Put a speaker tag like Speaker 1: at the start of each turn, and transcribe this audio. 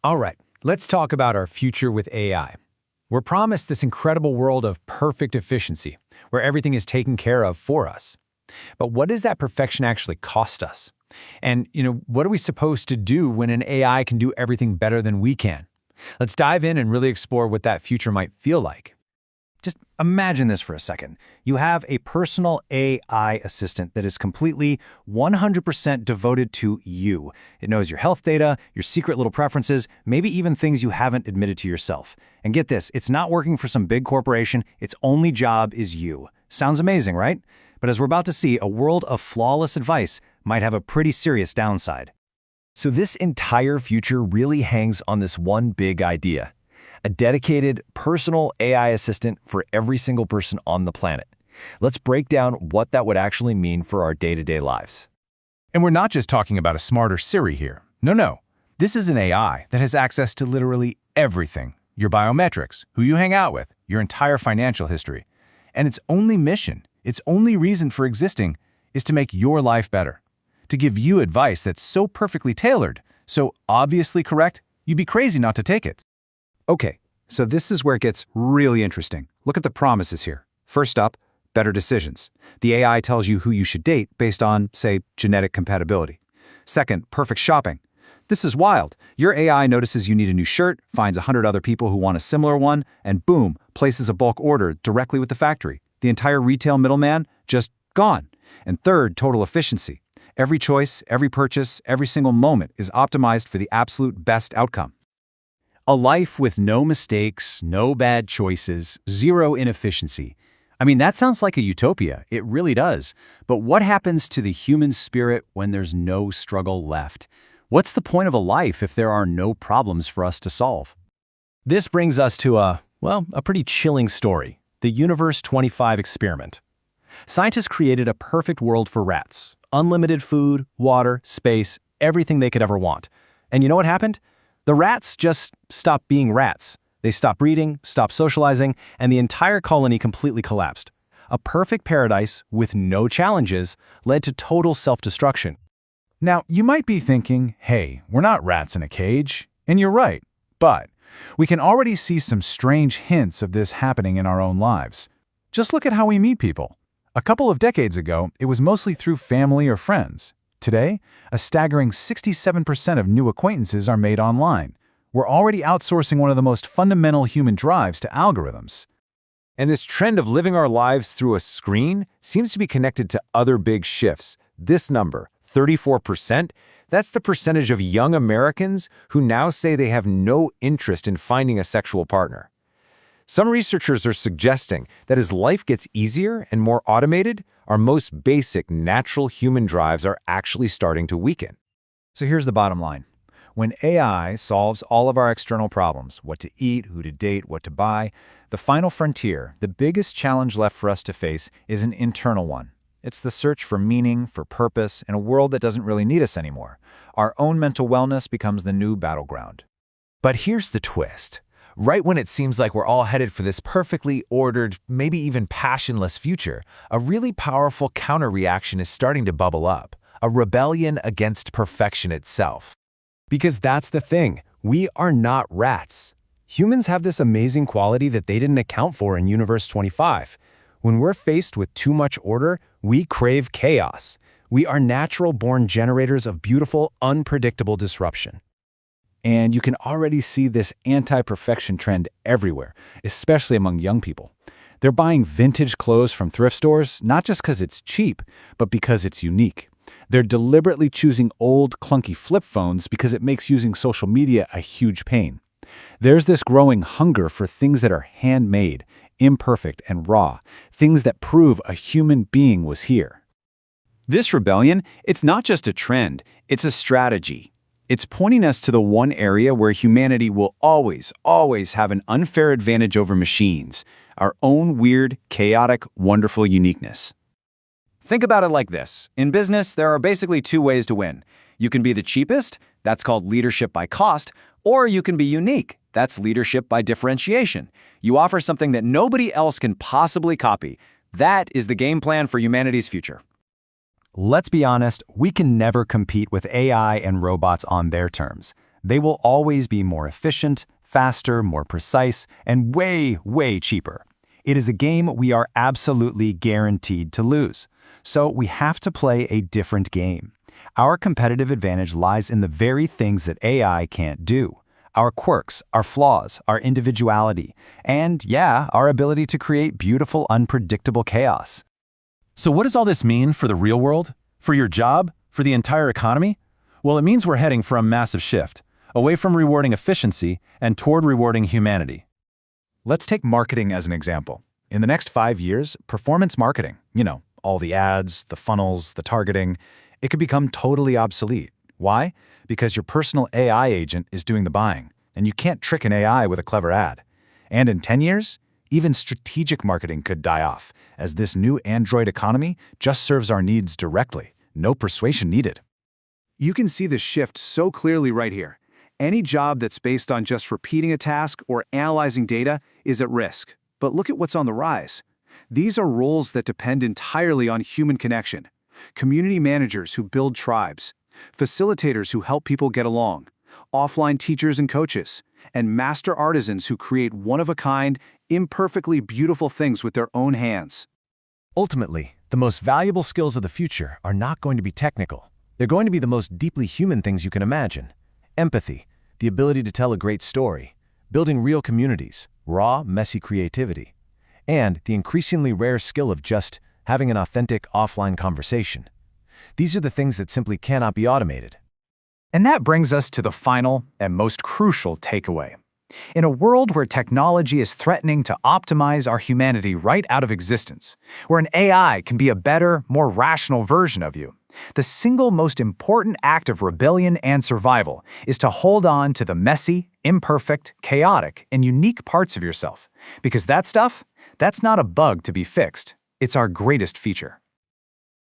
Speaker 1: All right, let's talk about our future with AI. We're promised this incredible world of perfect efficiency, where everything is taken care of for us. But what does that perfection actually cost us? And, what are we supposed to do when an AI can do everything better than we can? Let's dive in and really explore what that future might feel like.
Speaker 2: Just imagine this for a second. You have a personal AI assistant that is completely 100% devoted to you. It knows your health data, your secret little preferences, maybe even things you haven't admitted to yourself. And get this, it's not working for some big corporation. Its only job is you. Sounds amazing, right? But as we're about to see, a world of flawless advice might have a pretty serious downside.
Speaker 3: So this entire future really hangs on this one big idea: a dedicated, personal AI assistant for every single person on the planet. Let's break down what that would actually mean for our day-to-day lives.
Speaker 4: And we're not just talking about a smarter Siri here. No. This is an AI that has access to literally everything: your biometrics, who you hang out with, your entire financial history. And its only mission, its only reason for existing, is to make your life better. To give you advice that's so perfectly tailored, so obviously correct, you'd be crazy not to take it.
Speaker 2: Okay, so this is where it gets really interesting. Look at the promises here. First up, better decisions. The AI tells you who you should date based on, say, genetic compatibility. Second, perfect shopping. This is wild. Your AI notices you need a new shirt, finds 100 other people who want a similar one, and boom, places a bulk order directly with the factory. The entire retail middleman just gone. And third, total efficiency. Every choice, every purchase, every single moment is optimized for the absolute best outcome.
Speaker 1: A life with no mistakes, no bad choices, zero inefficiency. I mean, that sounds like a utopia. It really does. But what happens to the human spirit when there's no struggle left? What's the point of a life if there are no problems for us to solve? This brings us to a pretty chilling story: the Universe 25 experiment. Scientists created a perfect world for rats. Unlimited food, water, space, everything they could ever want. And you know what happened? The rats just stopped being rats. They stopped breeding, stopped socializing, and the entire colony completely collapsed. A perfect paradise with no challenges led to total self-destruction.
Speaker 4: Now, you might be thinking, hey, we're not rats in a cage. And you're right. But we can already see some strange hints of this happening in our own lives. Just look at how we meet people. A couple of decades ago, it was mostly through family or friends. Today, a staggering 67% of new acquaintances are made online. We're already outsourcing one of the most fundamental human drives to algorithms.
Speaker 3: And this trend of living our lives through a screen seems to be connected to other big shifts. This number, 34%, that's the percentage of young Americans who now say they have no interest in finding a sexual partner. Some researchers are suggesting that as life gets easier and more automated, our most basic natural human drives are actually starting to weaken.
Speaker 2: So here's the bottom line. When AI solves all of our external problems, what to eat, who to date, what to buy, the final frontier, the biggest challenge left for us to face, is an internal one. It's the search for meaning, for purpose, in a world that doesn't really need us anymore. Our own mental wellness becomes the new battleground.
Speaker 3: But here's the twist. Right when it seems like we're all headed for this perfectly ordered, maybe even passionless future, a really powerful counter-reaction is starting to bubble up, a rebellion against perfection itself.
Speaker 1: Because that's the thing, we are not rats. Humans have this amazing quality that they didn't account for in Universe 25. When we're faced with too much order, we crave chaos. We are natural-born generators of beautiful, unpredictable disruption. And you can already see this anti-perfection trend everywhere, especially among young people. They're buying vintage clothes from thrift stores, not just because it's cheap, but because it's unique. They're deliberately choosing old, clunky flip phones because it makes using social media a huge pain. There's this growing hunger for things that are handmade, imperfect, and raw, things that prove a human being was here.
Speaker 2: This rebellion, it's not just a trend, it's a strategy. It's pointing us to the one area where humanity will always have an unfair advantage over machines, our own weird, chaotic, wonderful uniqueness. Think about it like this. In business, there are basically two ways to win. You can be the cheapest, that's called leadership by cost, or you can be unique, that's leadership by differentiation. You offer something that nobody else can possibly copy. That is the game plan for humanity's future.
Speaker 1: Let's be honest, we can never compete with AI and robots on their terms. They will always be more efficient, faster, more precise, and way, way cheaper. It is a game we are absolutely guaranteed to lose. So we have to play a different game. Our competitive advantage lies in the very things that AI can't do. Our quirks, our flaws, our individuality, and, yeah, our ability to create beautiful, unpredictable chaos.
Speaker 3: So what does all this mean for the real world? For your job? For the entire economy? Well, it means we're heading for a massive shift, away from rewarding efficiency and toward rewarding humanity.
Speaker 4: Let's take marketing as an example. In the next 5 years, performance marketing, all the ads, the funnels, the targeting, it could become totally obsolete. Why? Because your personal AI agent is doing the buying, and you can't trick an AI with a clever ad. And in 10 years, even strategic marketing could die off, as this new Android economy just serves our needs directly, no persuasion needed.
Speaker 1: You can see the shift so clearly right here. Any job that's based on just repeating a task or analyzing data is at risk. But look at what's on the rise. These are roles that depend entirely on human connection. Community managers who build tribes, facilitators who help people get along, offline teachers and coaches, and master artisans who create one-of-a-kind, imperfectly beautiful things with their own hands.
Speaker 3: Ultimately, the most valuable skills of the future are not going to be technical. They're going to be the most deeply human things you can imagine. Empathy, the ability to tell a great story, building real communities, raw, messy creativity, and the increasingly rare skill of just having an authentic offline conversation. These are the things that simply cannot be automated.
Speaker 2: And that brings us to the final and most crucial takeaway. In a world where technology is threatening to optimize our humanity right out of existence, where an AI can be a better, more rational version of you, the single most important act of rebellion and survival is to hold on to the messy, imperfect, chaotic, and unique parts of yourself. Because that stuff, that's not a bug to be fixed. It's our greatest feature.